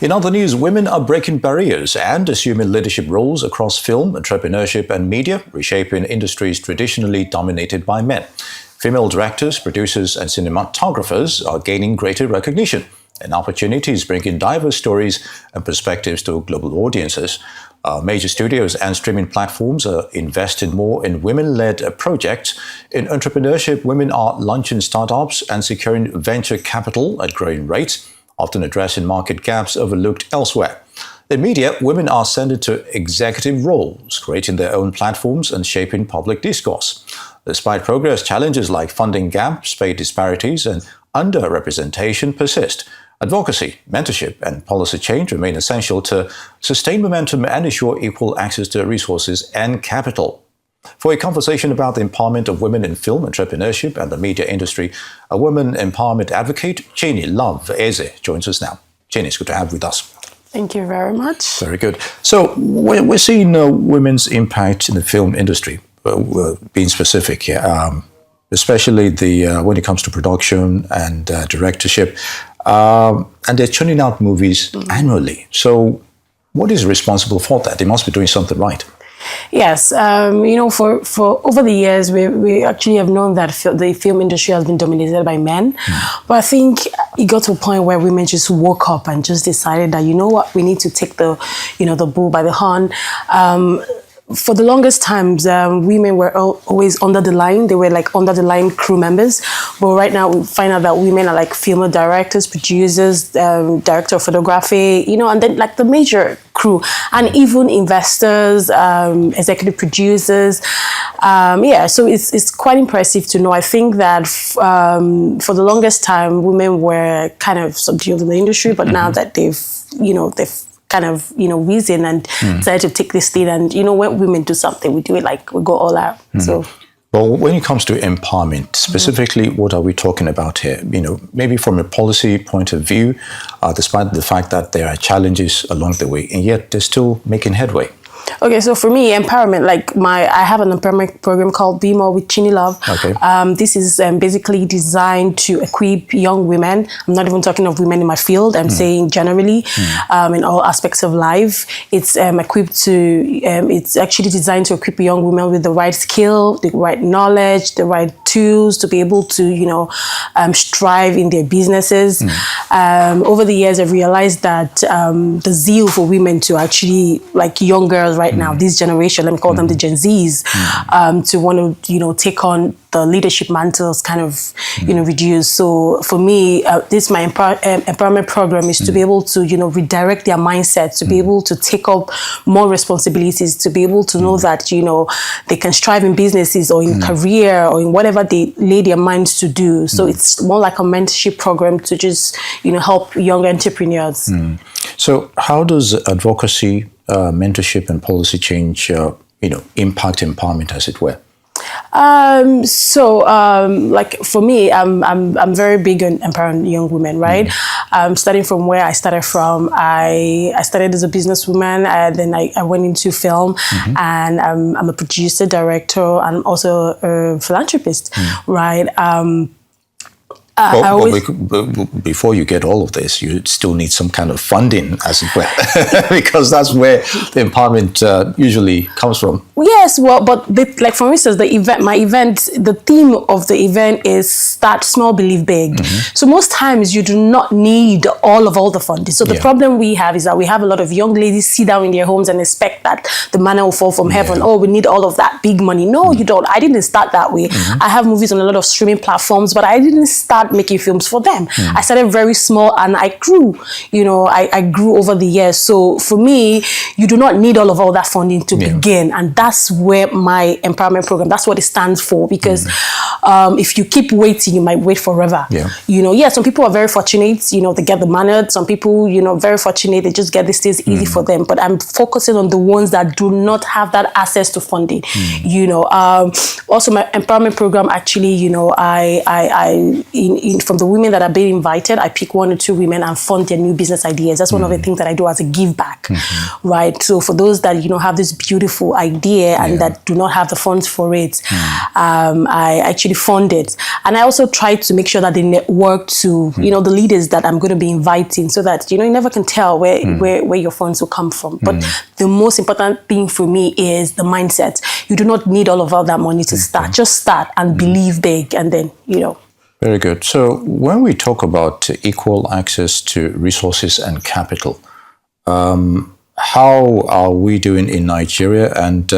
In other news, women are breaking barriers and assuming leadership roles across film, entrepreneurship and media, reshaping industries traditionally dominated by men. Female directors, producers and cinematographers are gaining greater recognition and opportunities, bringing diverse stories and perspectives to global audiences. Major studios and streaming platforms are investing more in women-led projects. In entrepreneurship, women are launching startups and securing venture capital at growing rates, often addressing market gaps overlooked elsewhere. In media, women are ascending to executive roles, creating their own platforms and shaping public discourse. Despite progress, challenges like funding gaps, pay disparities, and underrepresentation persist. Advocacy, mentorship, and policy change remain essential to sustain momentum and ensure equal access to resources and capital. For a conversation about the empowerment of women in film, entrepreneurship, and the media industry, a women empowerment advocate, Chinney joins us now. Chinney, it's good to have you with us. Thank you very much. Very good. So we're seeing women's impact in the film industry, being specific here, especially when it comes to production and directorship. And they're churning out movies annually. So what is responsible for that? They must be doing something right. Yes, for over the years, we actually have known that the film industry has been dominated by men. But I think it got to a point where women just woke up and just decided that, you know what, we need to take the bull by the horn. For the longest times, women were always under the line. They were like under the line crew members. But right now, we find out that women are like female directors, producers, director of photography, and then like the major crew, and even investors, executive producers. So it's quite impressive to know. I think that for the longest time, women were kind of subdued in the industry, but now that they've kind of, reason and decided to take this lead. And, when women do something, we do it like we go all out. So, well, when it comes to empowerment, specifically, what are we talking about here? Maybe from a policy point of view, despite the fact that there are challenges along the way, and yet they're still making headway. Okay, so for me, empowerment, I have an empowerment program called Be More with Chinney Love. Okay. This is basically designed to equip young women. I'm not even talking of women in my field. I'm saying generally, in all aspects of life. It's it's actually designed to equip young women with the right skill, the right knowledge, the right tools to be able to, strive in their businesses. Over the years, I've realized that the zeal for women to actually, like young girls right now, this generation, let me call them the Gen Zs, to want to, take on the leadership mantles kind of, reduce. So for me, this my empowerment program is to be able to, redirect their mindset, to be able to take up more responsibilities, to be able to know that, they can strive in businesses or in career or in whatever they lay their minds to do. So it's more like a mentorship program to just, help young entrepreneurs. So how does advocacy, mentorship and policy change, impact empowerment, as it were? For me, I'm very big on empowering young women, right? Starting from where I started from, I started as a businesswoman, then I went into film, and I'm a producer, director, and also a philanthropist, right? Before you get all of this, you still need some kind of funding, as it were, because that's where the empowerment usually comes from. Yes, well, but for instance, the theme of the event is start small, believe big. So most times you do not need all the funding. So the problem we have is that we have a lot of young ladies sit down in their homes and expect that the manna will fall from heaven. Oh, we need all of that big money. No, you don't. I didn't start that way. I have movies on a lot of streaming platforms, but I didn't start making films for them. I started very small and I grew, I grew over the years. So for me, you do not need all that funding to begin. And that's where my empowerment program, that's what it stands for. Because if you keep waiting, you might wait forever. Some people are very fortunate, they get the money. Some people, very fortunate, they just get these things easy for them. But I'm focusing on the ones that do not have that access to funding. Also my empowerment program, actually, I from the women that are being invited, I pick 1 or 2 women and fund their new business ideas. That's one of the things that I do as a give back, right? So for those that, have this beautiful idea and that do not have the funds for it, I actually fund it. And I also try to make sure that they network to, the leaders that I'm going to be inviting, so that, you never can tell where your funds will come from. But the most important thing for me is the mindset. You do not need all of that money to start. Just start and believe big, and then, Very good. So when we talk about equal access to resources and capital, how are we doing in Nigeria, and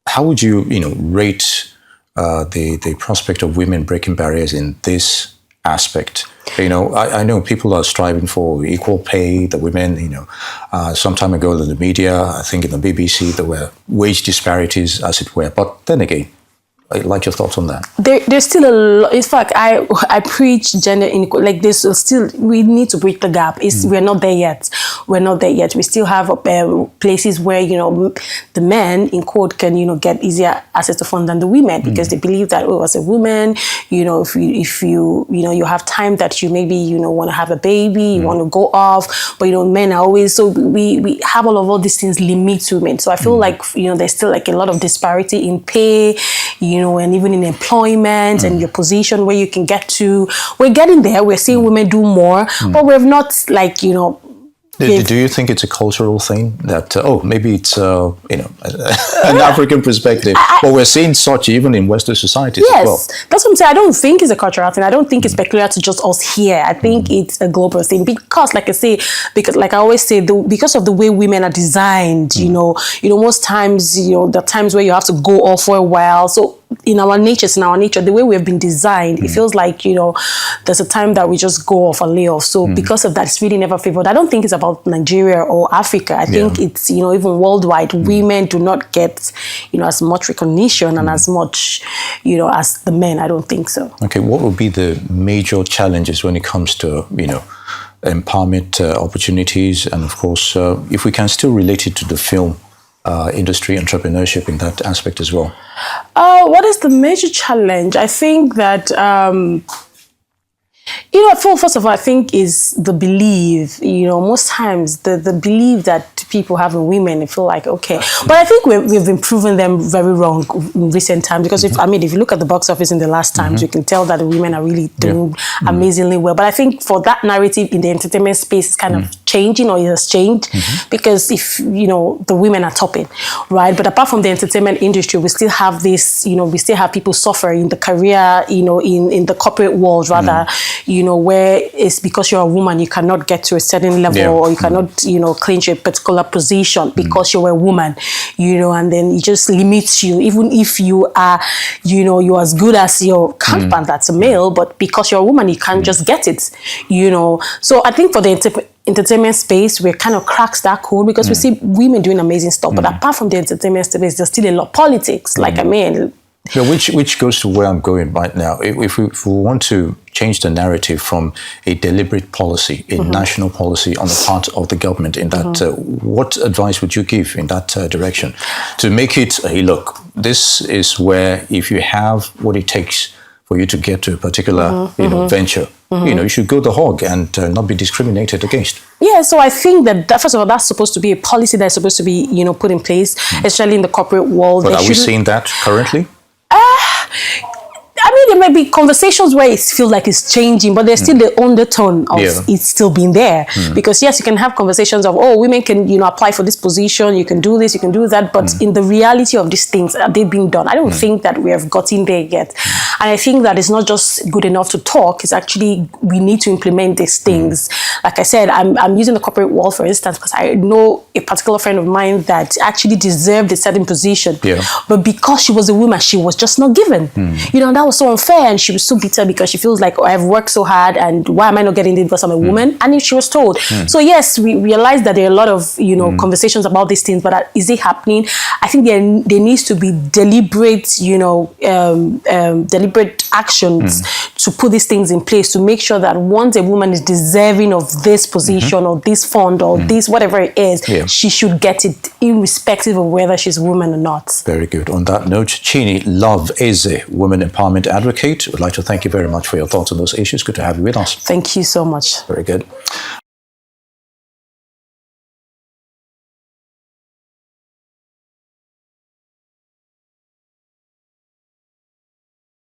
how would you, rate the prospect of women breaking barriers in this aspect? I know people are striving for equal pay. The women, some time ago in the media, I think in the BBC, there were wage disparities, as it were. But then again, I'd like your thoughts on that. There's still a lot. In fact, I preach gender inequality. Like, there's still, we need to bridge the gap. We're not there yet. We're not there yet. We still have places where, the men, in quote, can, get easier access to funds than the women, because they believe that, as a woman, if you have time that you maybe, want to have a baby, you want to go off, but, men are always, so we have all these things limit women. So I feel like, there's still like a lot of disparity in pay, and even in employment and your position where you can get to. We're getting there. We're seeing women do more, but we've not, like, Do you think it's a cultural thing that, maybe it's, an African perspective, but we're seeing such even in Western societies as well? Yes, that's what I'm saying. I don't think it's a cultural thing. I don't think it's peculiar to just us here. I think it's a global thing, because, like I say, like I always say, because of the way women are designed, most times, there are times where you have to go off for a while. So in our nature, the way we have been designed, it feels like, there's a time that we just go off and lay off. So because of that, it's really never favored. I don't think it's about Nigeria or Africa. I think it's, even worldwide, women do not get, as much recognition and as much, as the men. I don't think so. Okay, what would be the major challenges when it comes to, empowerment opportunities? And of course, if we can still relate it to the film industry, entrepreneurship in that aspect as well? What is the major challenge? I think that, first of all, I think is the belief, most times the belief that people have in women, they feel like, okay. But I think we've been proving them very wrong in recent times, because if you look at the box office in the last times, you can tell that the women are really doing amazingly well. But I think for that narrative in the entertainment space is kind of changing, or it has changed, because if, the women are topping, right? But apart from the entertainment industry, we still have this, we still have people suffering in the career, in the corporate world, rather, where it's because you're a woman, you cannot get to a certain level, or you cannot, clinch a particular position because you're a woman, and then it just limits you, even if you are, you're as good as your counterpart that's a male, but because you're a woman, you can't just get it, So I think for the entertainment space, we're kind of cracks that code, because we see women doing amazing stuff. But apart from the entertainment space, there's still a lot of politics. Like, which goes to where I'm going right now. If we want to change the narrative from a deliberate policy, a national policy on the part of the government, in that, what advice would you give in that direction to make it, hey, look, this is where, if you have what it takes for you to get to a particular venture, you should go the hog and not be discriminated against. Yeah, so I think that first of all, that's supposed to be a policy that's supposed to be, put in place, especially in the corporate world. But are we seeing that currently? There may be conversations where it feels like it's changing, but there's still the undertone of it's still being there. Because yes, you can have conversations of, women can, apply for this position, you can do this, you can do that. But in the reality of these things, are they being done? I don't think that we have gotten there yet. And I think that it's not just good enough to talk. It's actually, we need to implement these things. Like I said, I'm using the corporate world, for instance, because I know a particular friend of mine that actually deserved a certain position. But because she was a woman, she was just not given. That was so unfair, and she was so bitter because she feels like, I've worked so hard, and why am I not getting it because I'm a woman? And she was told. So yes, we realize that there are a lot of conversations about these things, but is it happening? I think there needs to be deliberate deliberate actions to put these things in place, to make sure that once a woman is deserving of this position or this fund or this whatever it is, she should get it, irrespective of whether she's a woman or not. Very good. On that note, Chinney Love Eze, Women Empowerment employment advocate. We'd like to thank you very much for your thoughts on those issues. Good to have you with us. Thank you so much. Very good.